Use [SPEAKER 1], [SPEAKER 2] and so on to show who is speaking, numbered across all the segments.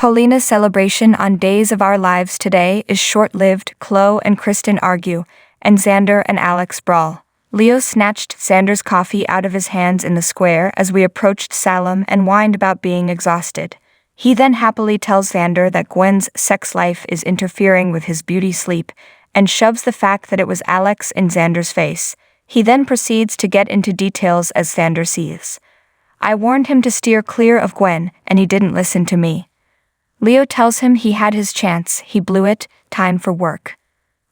[SPEAKER 1] Paulina's celebration on Days of Our Lives today is short-lived. Chloe and Kristen argue, and Xander and Alex brawl. Leo snatched Xander's coffee out of his hands in the square as we approached Salem and whined about being exhausted. He then happily tells Xander that Gwen's sex life is interfering with his beauty sleep and shoves the fact that it was Alex in Xander's face. He then proceeds to get into details as Xander seethes. I warned him to steer clear of Gwen, and he didn't listen to me. Leo tells him he had his chance, he blew it, time for work.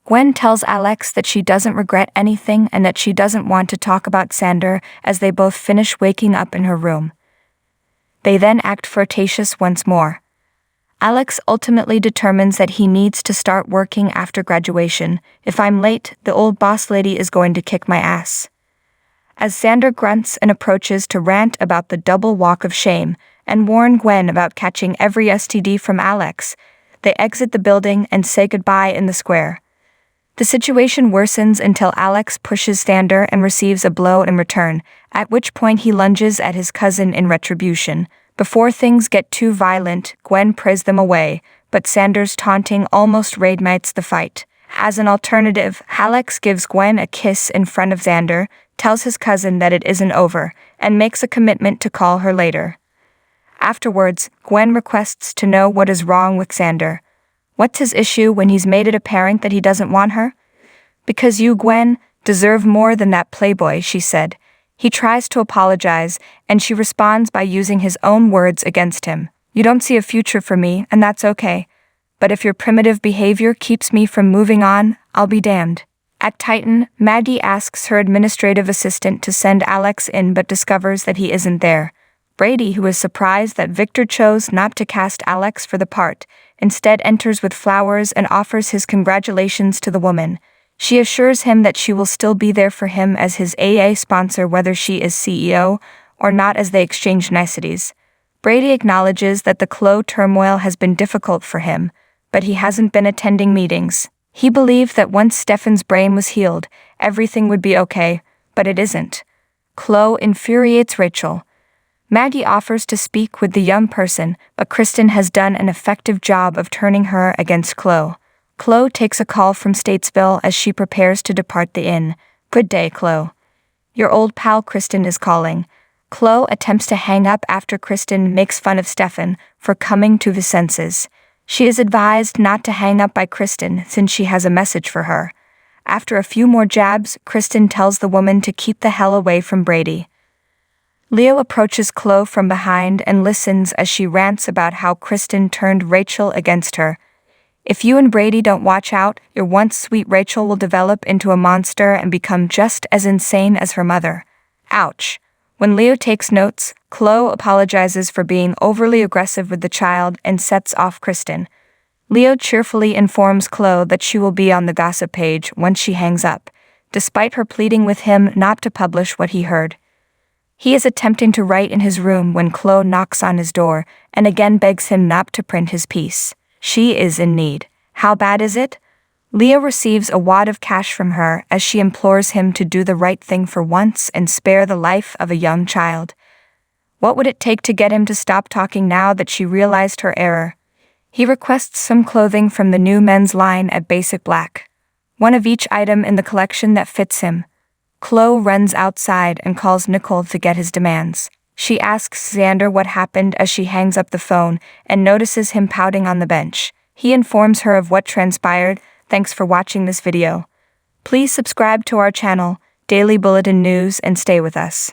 [SPEAKER 1] Gwen tells Alex that she doesn't regret anything and that she doesn't want to talk about Xander as they both finish waking up in her room. They then act flirtatious once more. Alex ultimately determines that he needs to start working after graduation. If I'm late, the old boss lady is going to kick my ass. As Xander grunts and approaches to rant about the double walk of shame and warn Gwen about catching every STD from Alex, they exit the building and say goodbye in the square. The situation worsens until Alex pushes Xander and receives a blow in return, at which point he lunges at his cousin in retribution. Before things get too violent, Gwen prays them away, but Xander's taunting almost reignites the fight. As an alternative, Alex gives Gwen a kiss in front of Xander, tells his cousin that it isn't over, and makes a commitment to call her later. Afterwards, Gwen requests to know what is wrong with Xander. What's his issue when he's made it apparent that he doesn't want her? Because you, Gwen, deserve more than that playboy, she said. He tries to apologize, and she responds by using his own words against him. You don't see a future for me, and that's okay. But if your primitive behavior keeps me from moving on, I'll be damned. At Titan, Maggie asks her administrative assistant to send Alex in but discovers that he isn't there. Brady, who is surprised that Victor chose not to cast Alex for the part, instead enters with flowers and offers his congratulations to the woman. She assures him that she will still be there for him as his AA sponsor whether she is CEO or not as they exchange niceties. Brady acknowledges that the Chloe turmoil has been difficult for him, but he hasn't been attending meetings. He believed that once Stefan's brain was healed, everything would be okay, but it isn't. Chloe infuriates Rachel. Maggie offers to speak with the young person, but Kristen has done an effective job of turning her against Chloe. Chloe takes a call from Statesville as she prepares to depart the inn. Good day, Chloe. Your old pal Kristen is calling. Chloe attempts to hang up after Kristen makes fun of Stefan for coming to his senses. She is advised not to hang up by Kristen since she has a message for her. After a few more jabs, Kristen tells the woman to keep the hell away from Brady. Leo approaches Chloe from behind and listens as she rants about how Kristen turned Rachel against her. If you and Brady don't watch out, your once sweet Rachel will develop into a monster and become just as insane as her mother. Ouch. When Leo takes notes, Chloe apologizes for being overly aggressive with the child and sets off Kristen. Leo cheerfully informs Chloe that she will be on the gossip page once she hangs up, despite her pleading with him not to publish what he heard. He is attempting to write in his room when Chloe knocks on his door and again begs him not to print his piece. She is in need. How bad is it? Leo receives a wad of cash from her as she implores him to do the right thing for once and spare the life of a young child. What would it take to get him to stop talking now that she realized her error? He requests some clothing from the new men's line at Basic Black. One of each item in the collection that fits him. Chloe runs outside and calls Nicole to get his demands. She asks Xander what happened as she hangs up the phone and notices him pouting on the bench. He informs her of what transpired. Thanks for watching this video. Please subscribe to our channel, Daily Bulletin News, and stay with us.